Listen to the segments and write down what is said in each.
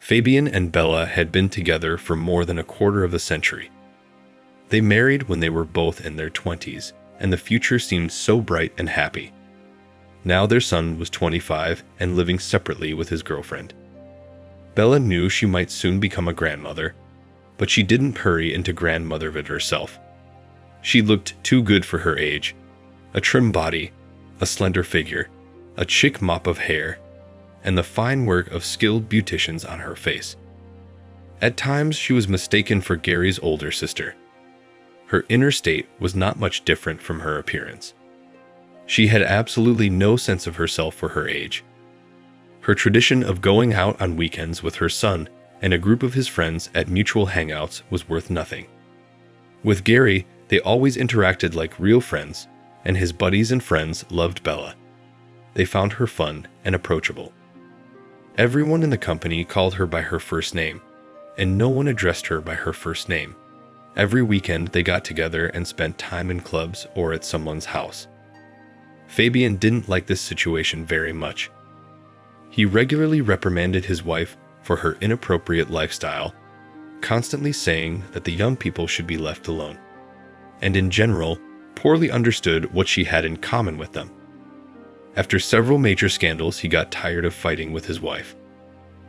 Fabian and Bella had been together for more than a quarter of a century. They married when they were both in their 20s, and the future seemed so bright and happy. Now their son was 25 and living separately with his girlfriend. Bella knew she might soon become a grandmother, but she didn't hurry into grandmotherhood herself. She looked too good for her age. A trim body, a slender figure, a chic mop of hair, and the fine work of skilled beauticians on her face. At times, she was mistaken for Gary's older sister. Her inner state was not much different from her appearance. She had absolutely no sense of herself for her age. Her tradition of going out on weekends with her son and a group of his friends at mutual hangouts was worth nothing. With Gary, they always interacted like real friends, and his buddies and friends loved Bella. They found her fun and approachable. Everyone in the company called her by her first name, and no one addressed her by her first name. Every weekend they got together and spent time in clubs or at someone's house. Fabian didn't like this situation very much. He regularly reprimanded his wife for her inappropriate lifestyle, constantly saying that the young people should be left alone, and in general, poorly understood what she had in common with them. After several major scandals, he got tired of fighting with his wife.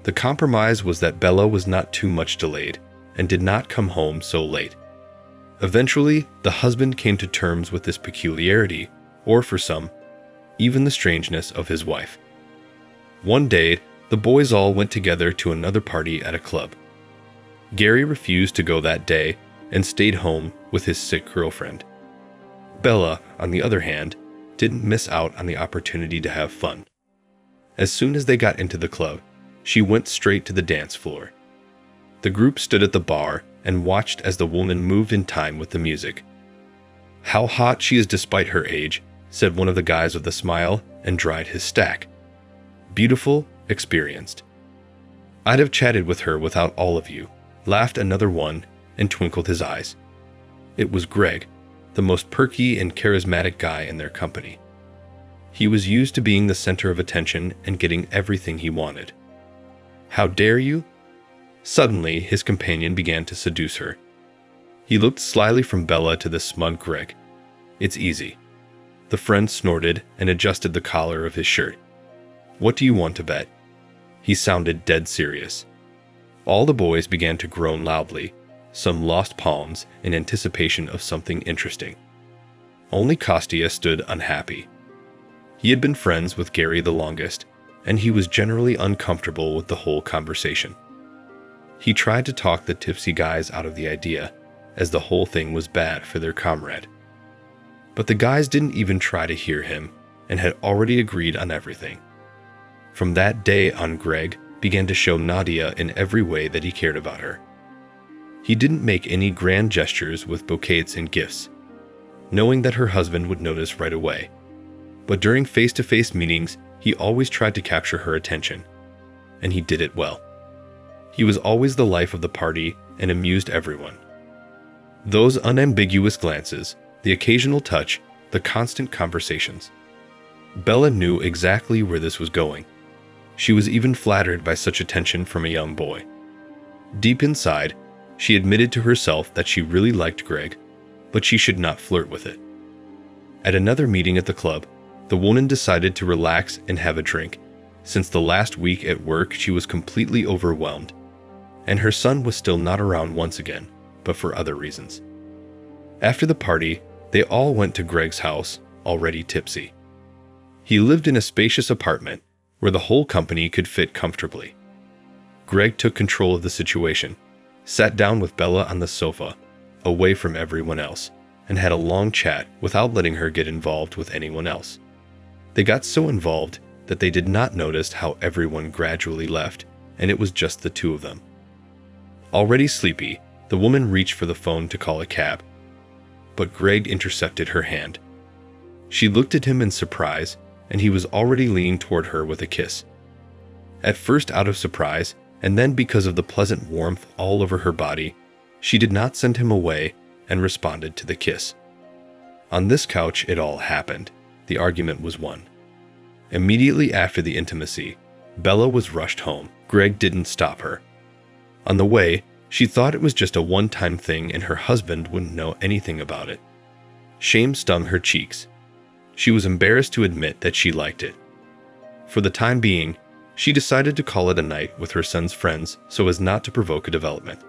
The compromise was that Bella was not too much delayed and did not come home so late. Eventually, the husband came to terms with this peculiarity, or for some, even the strangeness of his wife. One day, the boys all went together to another party at a club. Gary refused to go that day and stayed home with his sick girlfriend. Bella, on the other hand, didn't miss out on the opportunity to have fun. As soon as they got into the club, she went straight to the dance floor. The group stood at the bar and watched as the woman moved in time with the music. "How hot she is despite her age," said one of the guys with a smile and dried his stack. "Beautiful, experienced." "I'd have chatted with her without all of you," laughed another one and twinkled his eyes. It was Greg, the most perky and charismatic guy in their company. He was used to being the center of attention and getting everything he wanted. "How dare you?" Suddenly, his companion began to seduce her. He looked slyly from Bella to the smug Greg. "It's easy." The friend snorted and adjusted the collar of his shirt. "What do you want to bet?" He sounded dead serious. All the boys began to groan loudly. Some lost palms in anticipation of something interesting. Only Kostya stood unhappy. He had been friends with Gary the longest, and he was generally uncomfortable with the whole conversation. He tried to talk the tipsy guys out of the idea, as the whole thing was bad for their comrade. But the guys didn't even try to hear him, and had already agreed on everything. From that day on, Greg began to show Nadia in every way that he cared about her. He didn't make any grand gestures with bouquets and gifts, knowing that her husband would notice right away. But during face-to-face meetings, he always tried to capture her attention, and he did it well. He was always the life of the party and amused everyone. Those unambiguous glances, the occasional touch, the constant conversations. Bella knew exactly where this was going. She was even flattered by such attention from a young boy. Deep inside, she admitted to herself that she really liked Greg, but she should not flirt with it. At another meeting at the club, the woman decided to relax and have a drink, since the last week at work she was completely overwhelmed, and her son was still not around once again, but for other reasons. After the party, they all went to Greg's house, already tipsy. He lived in a spacious apartment where the whole company could fit comfortably. Greg took control of the situation, sat down with Bella on the sofa, away from everyone else, and had a long chat without letting her get involved with anyone else. They got so involved that they did not notice how everyone gradually left, and it was just the two of them. Already sleepy, the woman reached for the phone to call a cab, but Greg intercepted her hand. She looked at him in surprise, and he was already leaning toward her with a kiss. At first out of surprise, and then because of the pleasant warmth all over her body, she did not send him away and responded to the kiss. On this couch it all happened. The argument was won. Immediately after the intimacy, Bella was rushed home. Greg didn't stop her. On the way, she thought it was just a one-time thing and her husband wouldn't know anything about it. Shame stung her cheeks. She was embarrassed to admit that she liked it. For the time being, she decided to call it a night with her son's friends so as not to provoke a development.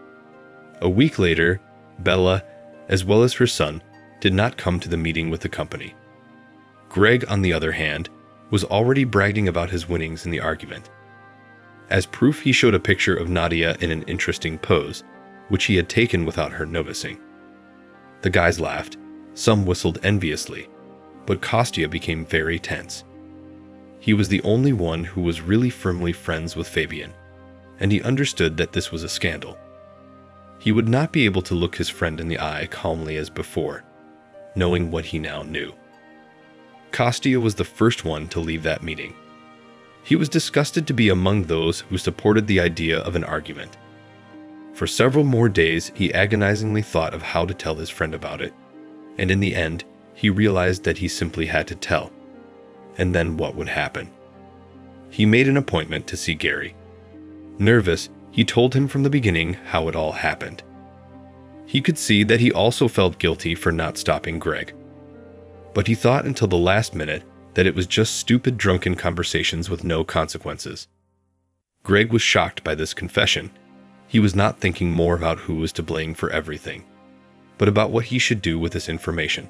A week later, Bella, as well as her son, did not come to the meeting with the company. Greg, on the other hand, was already bragging about his winnings in the argument. As proof, he showed a picture of Nadia in an interesting pose, which he had taken without her noticing. The guys laughed, some whistled enviously, but Kostya became very tense. He was the only one who was really firmly friends with Fabian, and he understood that this was a scandal. He would not be able to look his friend in the eye calmly as before, knowing what he now knew. Kostya was the first one to leave that meeting. He was disgusted to be among those who supported the idea of an argument. For several more days, he agonizingly thought of how to tell his friend about it, and in the end, he realized that he simply had to tell. And then what would happen? He made an appointment to see Gary. Nervous, he told him from the beginning how it all happened. He could see that he also felt guilty for not stopping Greg. But he thought until the last minute that it was just stupid drunken conversations with no consequences. Greg was shocked by this confession. He was not thinking more about who was to blame for everything, but about what he should do with this information.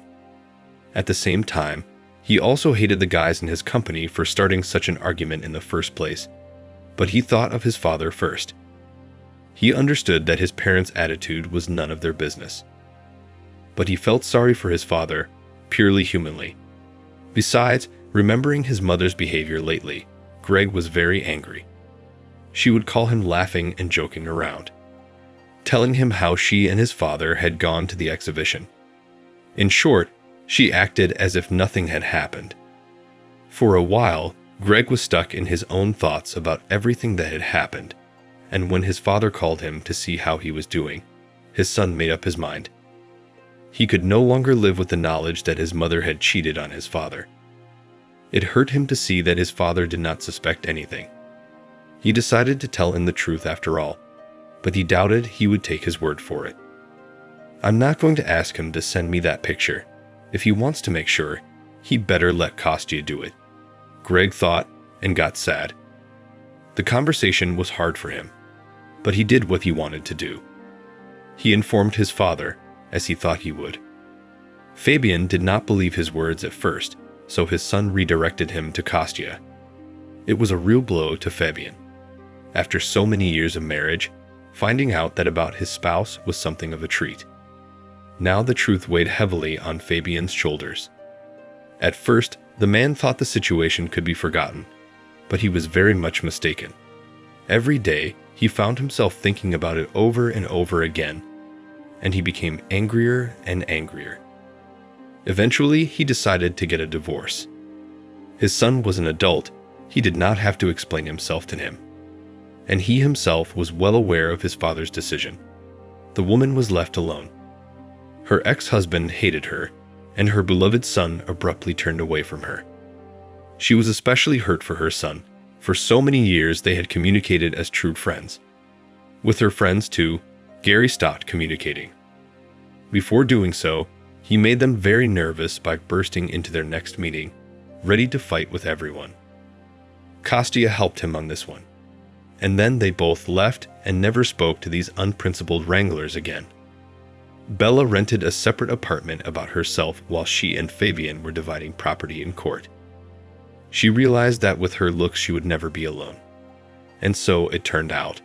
At the same time, he also hated the guys in his company for starting such an argument in the first place, but he thought of his father first. He understood that his parents' attitude was none of their business. But he felt sorry for his father, purely humanly. Besides, remembering his mother's behavior lately, Greg was very angry. She would call him laughing and joking around, telling him how she and his father had gone to the exhibition. In short, she acted as if nothing had happened. For a while, Greg was stuck in his own thoughts about everything that had happened, and when his father called him to see how he was doing, his son made up his mind. He could no longer live with the knowledge that his mother had cheated on his father. It hurt him to see that his father did not suspect anything. He decided to tell him the truth after all, but he doubted he would take his word for it. I'm not going to ask him to send me that picture. If he wants to make sure, he'd better let Kostya do it. Greg thought and got sad. The conversation was hard for him, but he did what he wanted to do. He informed his father, as he thought he would. Fabian did not believe his words at first, so his son redirected him to Kostya. It was a real blow to Fabian. After so many years of marriage, finding out that about his spouse was something of a treat. Now the truth weighed heavily on Fabian's shoulders. At first, the man thought the situation could be forgotten, but he was very much mistaken. Every day, he found himself thinking about it over and over again, and he became angrier and angrier. Eventually, he decided to get a divorce. His son was an adult. He did not have to explain himself to him, and he himself was well aware of his father's decision. The woman was left alone. Her ex-husband hated her, and her beloved son abruptly turned away from her. She was especially hurt for her son. For so many years they had communicated as true friends. With her friends too, Gary stopped communicating. Before doing so, he made them very nervous by bursting into their next meeting, ready to fight with everyone. Kostya helped him on this one, and then they both left and never spoke to these unprincipled wranglers again. Bella rented a separate apartment about herself while she and Fabian were dividing property in court. She realized that with her looks she would never be alone, and so it turned out.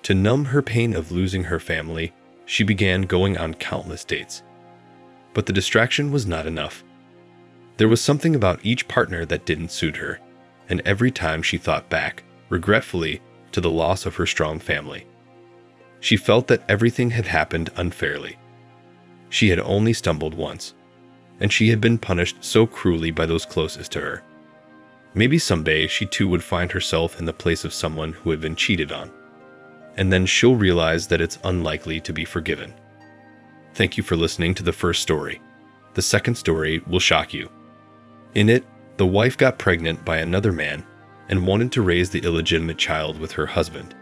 To numb her pain of losing her family, she began going on countless dates. But the distraction was not enough. There was something about each partner that didn't suit her, and every time she thought back, regretfully, to the loss of her strong family. She felt that everything had happened unfairly. She had only stumbled once, and she had been punished so cruelly by those closest to her. Maybe someday she too would find herself in the place of someone who had been cheated on, and then she'll realize that it's unlikely to be forgiven. Thank you for listening to the first story. The second story will shock you. In it, the wife got pregnant by another man, and wanted to raise the illegitimate child with her husband.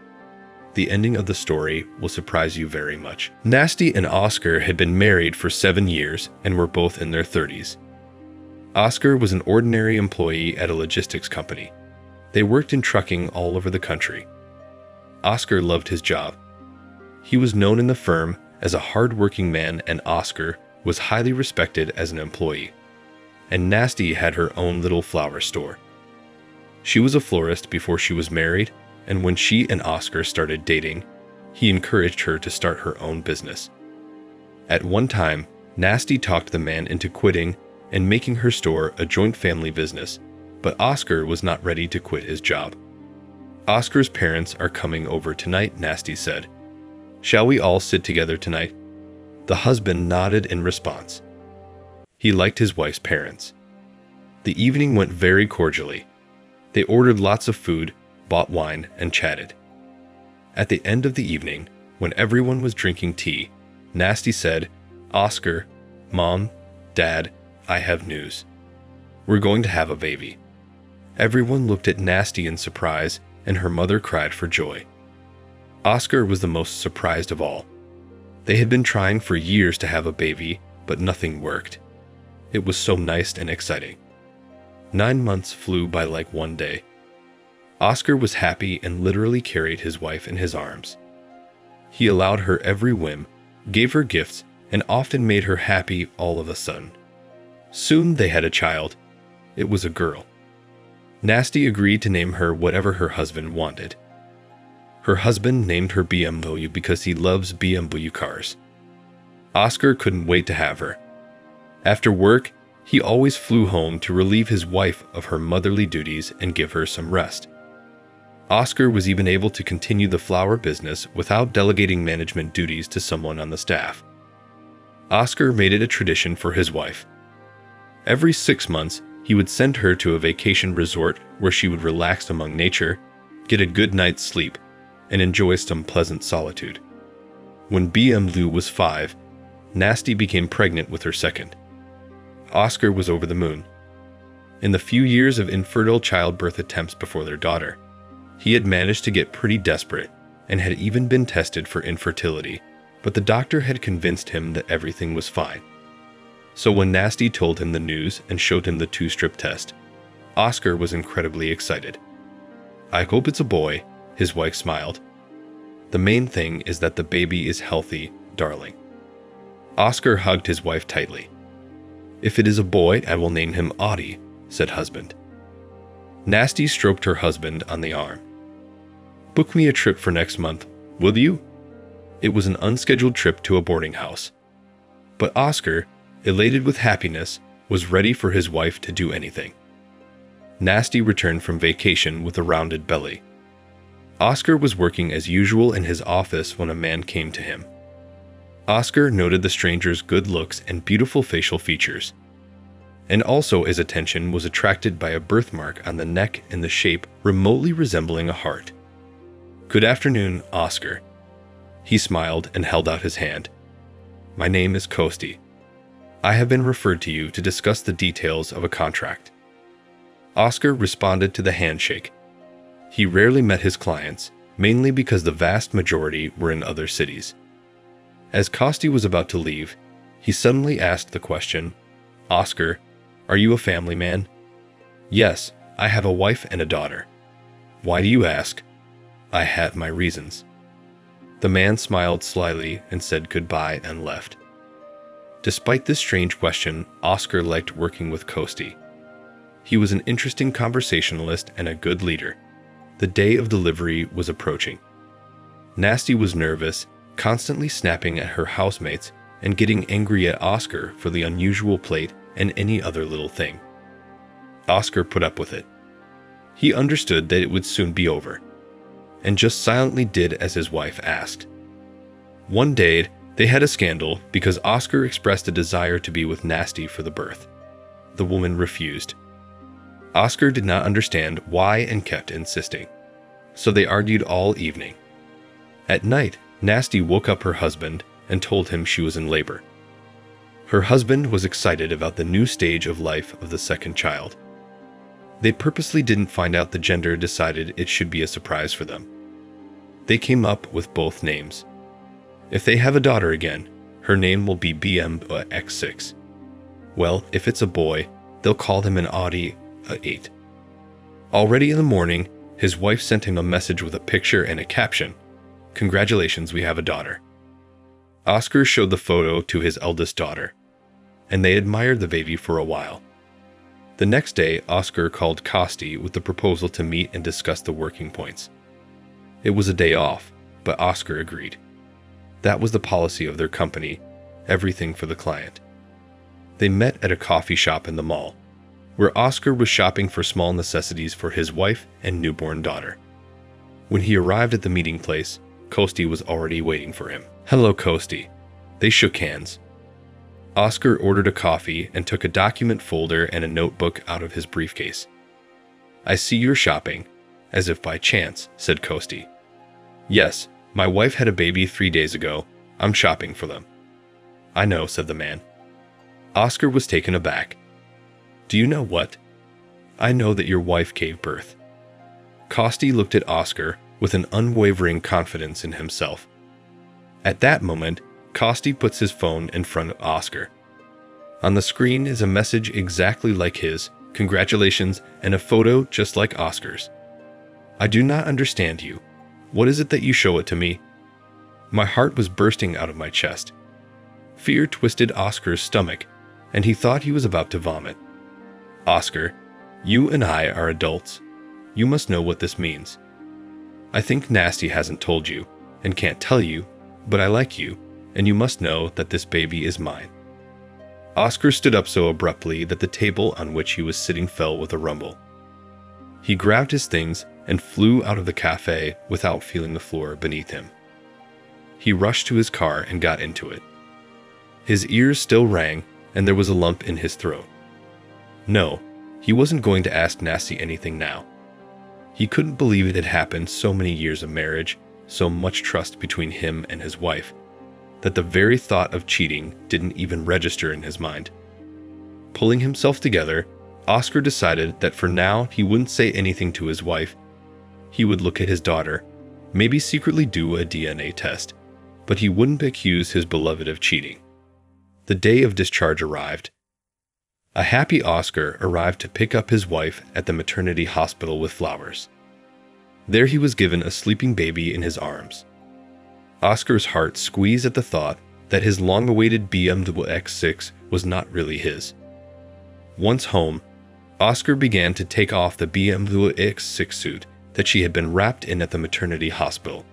The ending of the story will surprise you very much. Nasty and Oscar had been married for 7 years and were both in their 30s. Oscar was an ordinary employee at a logistics company. They worked in trucking all over the country. Oscar loved his job. He was known in the firm as a hard-working man, and Oscar was highly respected as an employee. And Nasty had her own little flower store. She was a florist before she was married, and when she and Oscar started dating, he encouraged her to start her own business. At one time, Nasty talked the man into quitting and making her store a joint family business, but Oscar was not ready to quit his job. Oscar's parents are coming over tonight, Nasty said. Shall we all sit together tonight? The husband nodded in response. He liked his wife's parents. The evening went very cordially. They ordered lots of food, bought wine, and chatted. At the end of the evening, when everyone was drinking tea, Nasty said, Oscar, Mom, Dad, I have news. We're going to have a baby. Everyone looked at Nasty in surprise, and her mother cried for joy. Oscar was the most surprised of all. They had been trying for years to have a baby, but nothing worked. It was so nice and exciting. 9 months flew by like one day. Oscar was happy and literally carried his wife in his arms. He allowed her every whim, gave her gifts, and often made her happy all of a sudden. Soon they had a child. It was a girl. Nasty agreed to name her whatever her husband wanted. Her husband named her BMW because he loves BMW cars. Oscar couldn't wait to have her. After work, he always flew home to relieve his wife of her motherly duties and give her some rest. Oscar was even able to continue the flower business without delegating management duties to someone on the staff. Oscar made it a tradition for his wife. Every 6 months, he would send her to a vacation resort where she would relax among nature, get a good night's sleep, and enjoy some pleasant solitude. When BMW was 5, Nasty became pregnant with her second. Oscar was over the moon. In the few years of infertile childbirth attempts before their daughter, he had managed to get pretty desperate and had even been tested for infertility, but the doctor had convinced him that everything was fine. So when Nasty told him the news and showed him the 2-strip test, Oscar was incredibly excited. I hope it's a boy, his wife smiled. The main thing is that the baby is healthy, darling. Oscar hugged his wife tightly. If it is a boy, I will name him Audie, said husband. Nasty stroked her husband on the arm. Book me a trip for next month, will you? It was an unscheduled trip to a boarding house. But Oscar, elated with happiness, was ready for his wife to do anything. Nasty returned from vacation with a rounded belly. Oscar was working as usual in his office when a man came to him. Oscar noted the stranger's good looks and beautiful facial features. And also his attention was attracted by a birthmark on the neck in the shape remotely resembling a heart. Good afternoon, Oscar. He smiled and held out his hand. My name is Kosti. I have been referred to you to discuss the details of a contract. Oscar responded to the handshake. He rarely met his clients, mainly because the vast majority were in other cities. As Kosti was about to leave, he suddenly asked the question, Oscar, are you a family man? Yes, I have a wife and a daughter. Why do you ask? I have my reasons. The man smiled slyly and said goodbye and left. Despite this strange question, Oscar liked working with Kosti. He was an interesting conversationalist and a good leader. The day of delivery was approaching. Nasty was nervous, constantly snapping at her housemates and getting angry at Oscar for the unusual plate and any other little thing. Oscar put up with it. He understood that it would soon be over, and just silently did as his wife asked. One day, they had a scandal because Oscar expressed a desire to be with Nasty for the birth. The woman refused. Oscar did not understand why and kept insisting, so they argued all evening. At night, Nasty woke up her husband and told him she was in labor. Her husband was excited about the new stage of life of the second child. They purposely didn't find out the gender, decided it should be a surprise for them. They came up with both names. If they have a daughter again, her name will be BMW-X6. Well, if it's a boy, they'll call him an Audi A8. Already in the morning, his wife sent him a message with a picture and a caption, "Congratulations, we have a daughter." Oscar showed the photo to his eldest daughter, and they admired the baby for a while. The next day, Oscar called Costi with the proposal to meet and discuss the working points. It was a day off, but Oscar agreed. That was the policy of their company, everything for the client. They met at a coffee shop in the mall, where Oscar was shopping for small necessities for his wife and newborn daughter. When he arrived at the meeting place, Costi was already waiting for him. "Hello, Costi." They shook hands. Oscar ordered a coffee and took a document folder and a notebook out of his briefcase. "I see you're shopping," as if by chance, said Costi. "Yes, my wife had a baby 3 days ago. I'm shopping for them." "I know," said the man. Oscar was taken aback. "Do you know what? I know that your wife gave birth." Costi looked at Oscar with an unwavering confidence in himself. At that moment, Costi puts his phone in front of Oscar. On the screen is a message exactly like his, "Congratulations," and a photo just like Oscar's. "I do not understand you. What is it that you show it to me?" My heart was bursting out of my chest. Fear twisted Oscar's stomach, and he thought he was about to vomit. "Oscar, you and I are adults. You must know what this means. I think Nasty hasn't told you, and can't tell you, but I like you, and you must know that this baby is mine." Oscar stood up so abruptly that the table on which he was sitting fell with a rumble. He grabbed his things and flew out of the cafe without feeling the floor beneath him. He rushed to his car and got into it. His ears still rang, and there was a lump in his throat. No, he wasn't going to ask Nasty anything now. He couldn't believe it had happened, so many years of marriage, so much trust between him and his wife, that the very thought of cheating didn't even register in his mind. Pulling himself together, Oscar decided that for now he wouldn't say anything to his wife. He would look at his daughter, maybe secretly do a DNA test, but he wouldn't accuse his beloved of cheating. The day of discharge arrived. A happy Oscar arrived to pick up his wife at the maternity hospital with flowers. There he was given a sleeping baby in his arms. Oscar's heart squeezed at the thought that his long-awaited BMW-X6 was not really his. Once home, Oscar began to take off the BMW-X6 suit that she had been wrapped in at the maternity hospital.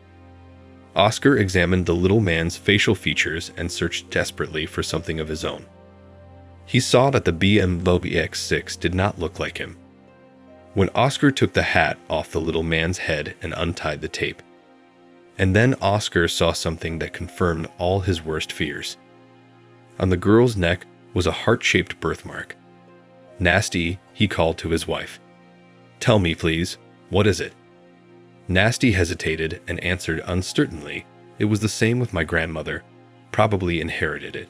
Oscar examined the little man's facial features and searched desperately for something of his own. He saw that the BMW-X6 did not look like him. When Oscar took the hat off the little man's head and untied the tape, and then Oscar saw something that confirmed all his worst fears. On the girl's neck was a heart-shaped birthmark. "Nasty," he called to his wife. "Tell me, please, what is it?" Nasty hesitated and answered uncertainly, "It was the same with my grandmother, probably inherited it."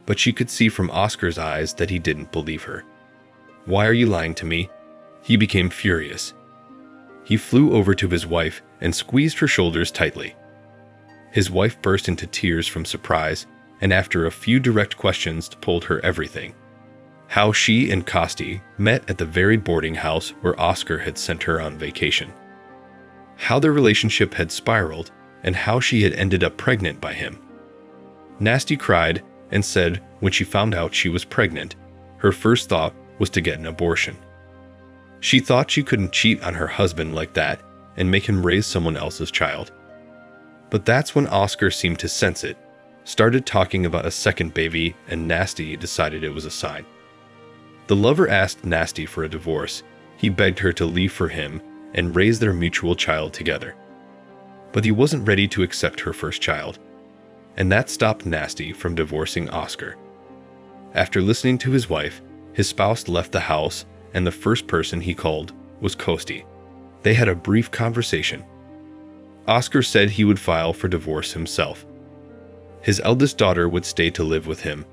But she could see from Oscar's eyes that he didn't believe her. "Why are you lying to me?" He became furious. He flew over to his wife and squeezed her shoulders tightly. His wife burst into tears from surprise, and after a few direct questions told her everything. How she and Costi met at the very boarding house where Oscar had sent her on vacation. How their relationship had spiraled, and how she had ended up pregnant by him. Nasty cried and said when she found out she was pregnant, her first thought was to get an abortion. She thought she couldn't cheat on her husband like that and make him raise someone else's child. But that's when Oscar seemed to sense it, started talking about a second baby, and Nasty decided it was a sign. The lover asked Nasty for a divorce. He begged her to leave for him and raise their mutual child together. But he wasn't ready to accept her first child, and that stopped Nasty from divorcing Oscar. After listening to his wife, his spouse left the house, and the first person he called was Costi. They had a brief conversation. Oscar said he would file for divorce himself. His eldest daughter would stay to live with him,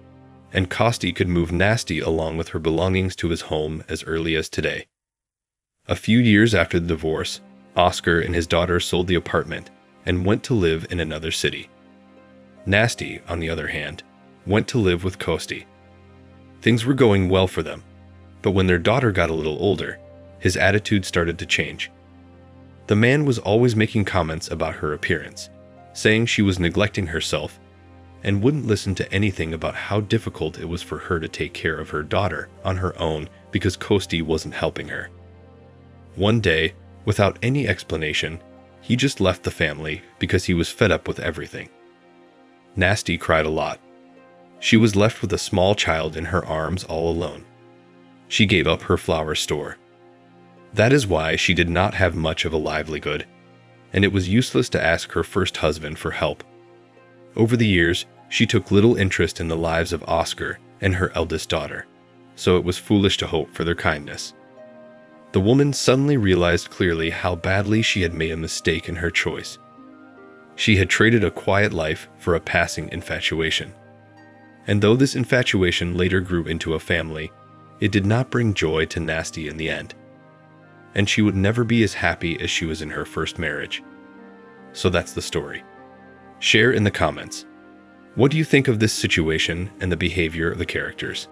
and Costi could move Nasty along with her belongings to his home as early as today. A few years after the divorce, Oscar and his daughter sold the apartment and went to live in another city. Nasty, on the other hand, went to live with Kosti. Things were going well for them, but when their daughter got a little older, his attitude started to change. The man was always making comments about her appearance, saying she was neglecting herself, and wouldn't listen to anything about how difficult it was for her to take care of her daughter on her own because Kosti wasn't helping her. One day, without any explanation, he just left the family because he was fed up with everything. Nasty cried a lot. She was left with a small child in her arms all alone. She gave up her flower store. That is why she did not have much of a livelihood, and it was useless to ask her first husband for help. Over the years, she took little interest in the lives of Oscar and her eldest daughter, so it was foolish to hope for their kindness. The woman suddenly realized clearly how badly she had made a mistake in her choice. She had traded a quiet life for a passing infatuation. And though this infatuation later grew into a family, it did not bring joy to Nasty in the end. And she would never be as happy as she was in her first marriage. So that's the story. Share in the comments. What do you think of this situation and the behavior of the characters?